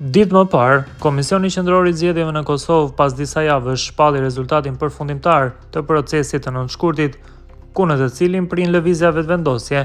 Ditë më parë, Komisioni Qendror i Zgjedhjeve në Kosovë pas disa javësh shpalli rezultatin përfundimtar të procesit të nënshkurtit, ku në të cilin prin lëvizja vetëvendosje.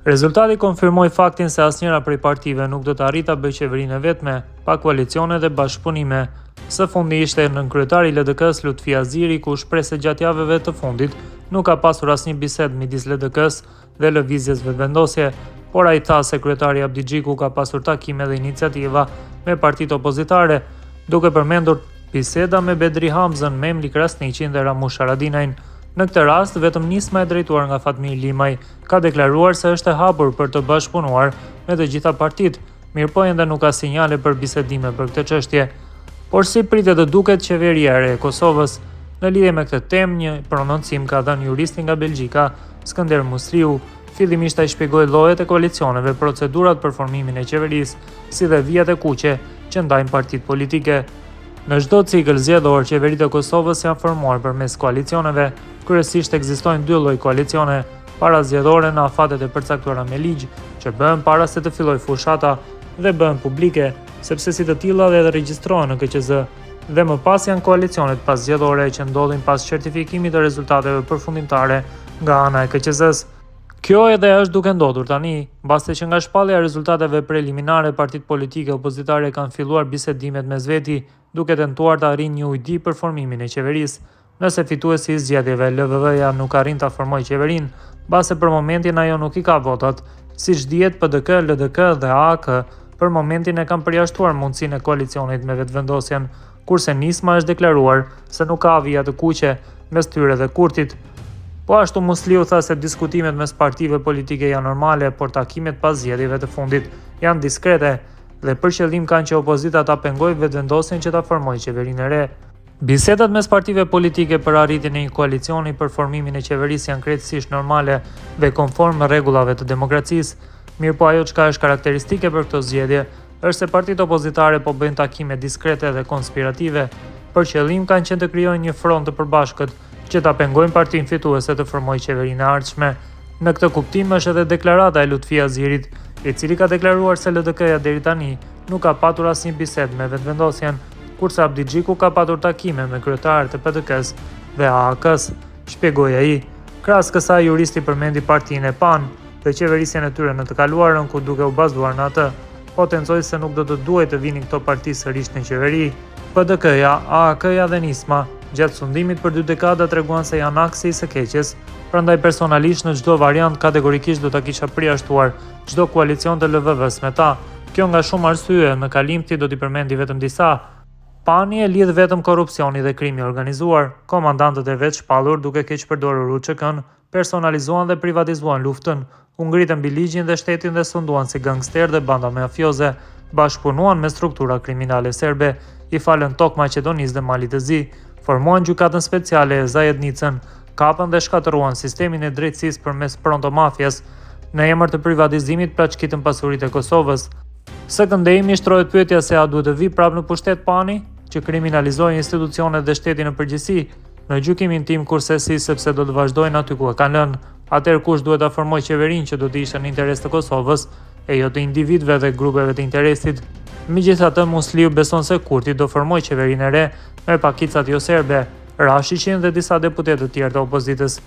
Rezultati konfirmoi faktin se asnjëra prej partive nuk do të arrijë ta bëjë qeverinë e vetme, pa koalicione dhe bashkëpunime. Së fundi ishte nënkryetari i LDK-s Lutfi Aziri, ku shpreh se gjatë javëve të fundit nuk ka pasur asnjë bisedë midis LDK-s dhe lëvizjes vetëvendosje, por ai tha se kryetari Abdi Xhiku ka pasur takime dhe iniciativa me partitë opozitare, duke përmendur biseda me Bedri Hamzën, Memli Krasniqin dhe Ramush Haradinajin. Në këtë rast, vetëm nisma e drejtuar nga Fatmir Limaj ka deklaruar se është e hapur për të bashkëpunuar me të gjitha partitë, mirëpo ende nuk ka sinjale për bisedime për këtë çështje. Por si pritet të duket, qeveria e re e Kosovës në lidhje me këtë temë një prononcim ka dhënë juristi nga Belgjika, Skënder Musliu. Fillimisht ai shpjegoi llojet e koalicioneve, procedurat për formimin e qeverisë, si dhe vijat e kuqe që ndajnë partitë politike. Në çdo cikël zgjedhor, qeveritë e Kosovës janë formuar përmes koalicioneve. Kryesisht ekzistojnë dy lloj koalicione, parazgjedhore në afatet e përcaktuara me ligj, që bëhen para se të fillojë fushata dhe bëhen publike, sepse si të tilla dhe regjistrohen në KQZ, dhe më pas janë koalicionet pasgjedhore që ndodhin pas certifikimit të rezultateve përfundimtare nga ana e KQZ-s. Kjo edhe është duke ndodhur tani, mbasi që nga shpallja e rezultateve preliminare, partitë politike opozitare kanë filluar bisedimet mes veti, duke tentuar të arrijnë një ujdi për formimin e qeverisë. Nëse fituesi i zgjedhjeve LVV-ja nuk arrin ta formojë qeverinë, mbase për momentin ajo nuk i ka votat, siç dihet PDK, LDK dhe AK për momentin e kanë përjashtuar mundësinë e koalicionit me vetëvendosjen, kurse nisma është deklaruar se nuk ka vija të kuqe mes tyre dhe Kurtit. Po ashtu Musliu tha se diskutimet mes partive politike janë normale, por takimet pas zgjedhjeve të fundit janë diskrete dhe për qëllim kanë që opozita ta pengojë vetëvendosjen që ta formojë qeverinë e re. Bisedat mes partive politike për arritjen e një koalicioni për formimin e qeverisë janë krejtësisht normale dhe konform rregullave të demokracisë. Mirëpo ajo çka është karakteristike për këtë zgjedhje është se partitë opozitare po bëjnë takime diskrete dhe konspirative. Për qëllim kanë qenë të krijojnë një front të përbashkët që ta pengojnë partinë fituese të formojë qeverinë e ardhshme. Në këtë kuptim është edhe deklarata e Lutfi Azirit, i cili ka deklaruar se LDK-ja deri tani nuk ka patur asnjë bisedë me vetëvendosjen, kurse Abdi Xhiku ka patur takime me kryetarët e PDK-s dhe AAK-s, shpjegoi ai. Krahas kësaj, juristi përmendi partinë e PAN dhe qeverisjen e tyre në të kaluarën, ku duke u bazuar në atë, potencoi se nuk do të duhej të vinin këto parti sërish në qeveri. PDK-ja, AAK-ja dhe nisma gjatë sundimit për 2 dekada treguan se janë aksi i së keqes, prandaj personalisht në çdo variant kategorikisht do ta kisha përjashtuar çdo koalicion të LVV-s me ta. Kjo nga shumë arsye, në kalimti do t'i përmendi vetëm disa. Pani e lidh vetëm korrupsioni dhe krimi organizuar. Komandantët e vet shpallur duke keq përdorur UÇK-n, personalizuan dhe privatizuan luftën, u ngritën mbi ligjin dhe shtetin dhe sunduan si gangster dhe banda mafioze, bashkëpunuan me struktura kriminale serbe, i falën tokë Maqedonisë dhe Malit të Zi, formuan gjykatën speciale e Zajednicën, kapën dhe shkatëruan sistemin e drejtësisë përmes prontomafjes, në emër të privatizimit plaçkitën pasuritë e Kosovës. Së këndejmi shtrohet pyetja se a duhet të vi prapë në pushtet pani, që kriminalizojë institucionet dhe shtetin në përgjithësi. Në gjykimin tim kursesi, sepse do të vazhdojnë aty ku e kanë lënë. Atëherë kush duhet ta formojë qeverinë që do të ishte në interes të Kosovës, e jo të individëve dhe grupeve të interesit. Megjithatë, Musliu beson se Kurti do formojë qeverinë e re me pakicat jo serbe, Rashiqin dhe disa deputetë të tjerë të opozitës.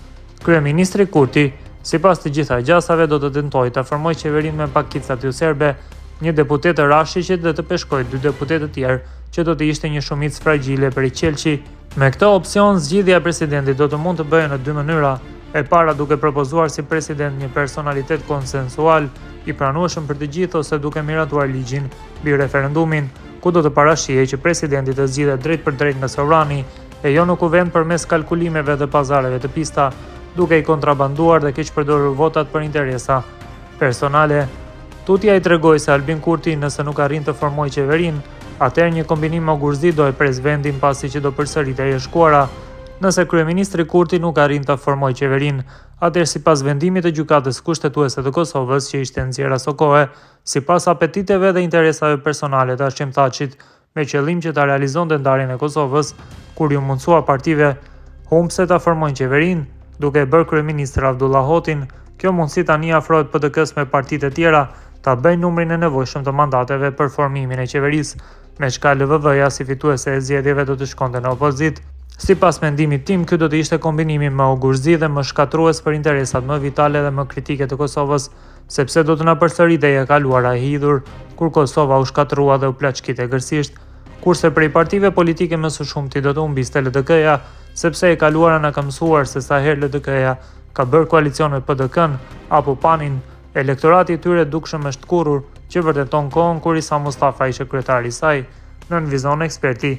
Kryeministri Kurti, sipas të gjitha gjasave, do të tentojë ta formojë qeverinë me pakicat jo serbe, një deputet të Rashiqit dhe të peshkojë 2 deputetë të tjerë, që do të ishte një shumicë fragjile për i Qelçi. Me këtë opsion, zgjidhja e presidentit do të mund të bëjë në 2 mënyra. E para duke propozuar si president një personalitet konsensual i pranueshëm për të gjithë, ose duke miratuar ligjin mbi referendumin, ku do të parashihej që presidenti të zgjidhet drejt për drejt nga sovrani e jo në kuvend përmes kalkulimeve dhe pazareve të pista, duke i kontrabanduar dhe keq përdorur votat për interesa personale. Tutja i tregoi se Albin Kurti, nëse nuk arrin të formojë qeverinë, atëherë një kombinim me Gurzi do e pres vendin pasi që do përsëritej e shkuara. Nëse kryeministri Kurti nuk arrin të formojë qeverinë, atëherë sipas vendimit të gjykatës kushtetuese të Kosovës, që ishte nxjerrë aso kohe, sipas apetiteve dhe interesave personale të Hashim Thaçit, me qëllim që ta realizonte ndarjen e Kosovës, kur ju mundsua partive humbse ta formojnë qeverinë, duke e bërë kryeministër Abdullah Hotin. Kjo mundësi tani afrohet PDK-s me partitë e tjera ta bëjnë numrin e nevojshëm të mandateve për formimin e qeverisë, me çka LVV-ja si fituese e zgjedhjeve do të shkonte në opozitë. Sipas mendimit tim, ky do të ishte kombinimi më ogurzi dhe më shkatrues për interesat më vitale dhe më kritike të Kosovës, sepse do të na përsëritej e kaluara e hidhur, kur Kosova u shkatrua dhe u plaçkite gërësisht, kurse prej partive politike më së shumti do të humbiste LDK-ja, sepse e kaluara na ka mësuar se sa herë LDK-ja ka bërë koalicion me PDK-n apo PAN-in, elektorati i tyre dukshëm është kurrur që vërteton kohën kur Isa Mustafa ishte kryetari i saj, nën vizon eksperti.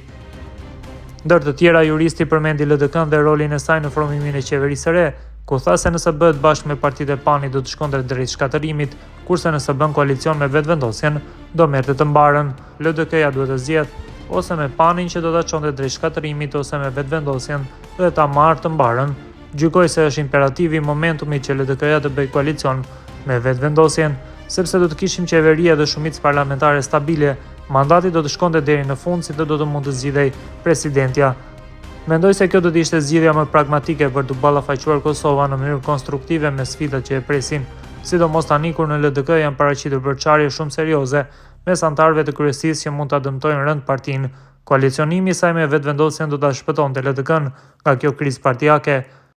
Ndër të tjera, juristi përmendi LDK-n dhe rolin e saj në formimin e qeverisë së re, ku tha se nëse bëhet bashkë me partitë e PAN-it do të shkonte drejt shkatërimit, kurse nëse bën koalicion me vetvendosjen, do merrte të mbarën. LDK-ja duhet të zgjedhë ose me PAN-in që do ta çonte drejt shkatërimit ose me vetvendosjen dhe ta marrë të mbarën. Gjykoj se është imperativi momentumi që LDK-ja të bëjë koalicion me vetvendosjen, sepse do të kishim qeveri dhe shumicë parlamentare stabile, mandati do të shkonte deri në fund si do të mund të zgjidhej presidentja. Mendoj se kjo do të ishte zgjidhja më pragmatike për të ballafaqur Kosova në mënyrë konstruktive me sfidat që e presin, sidomos tani kur në LDK janë paraqitur përçarje shumë serioze mes anëtarëve të kryesisë që mund ta dëmtojnë rënd partinë. Koalicionimi i saj me vetvendosjen do ta shpëtonte LDK-n nga kjo krizë partijake,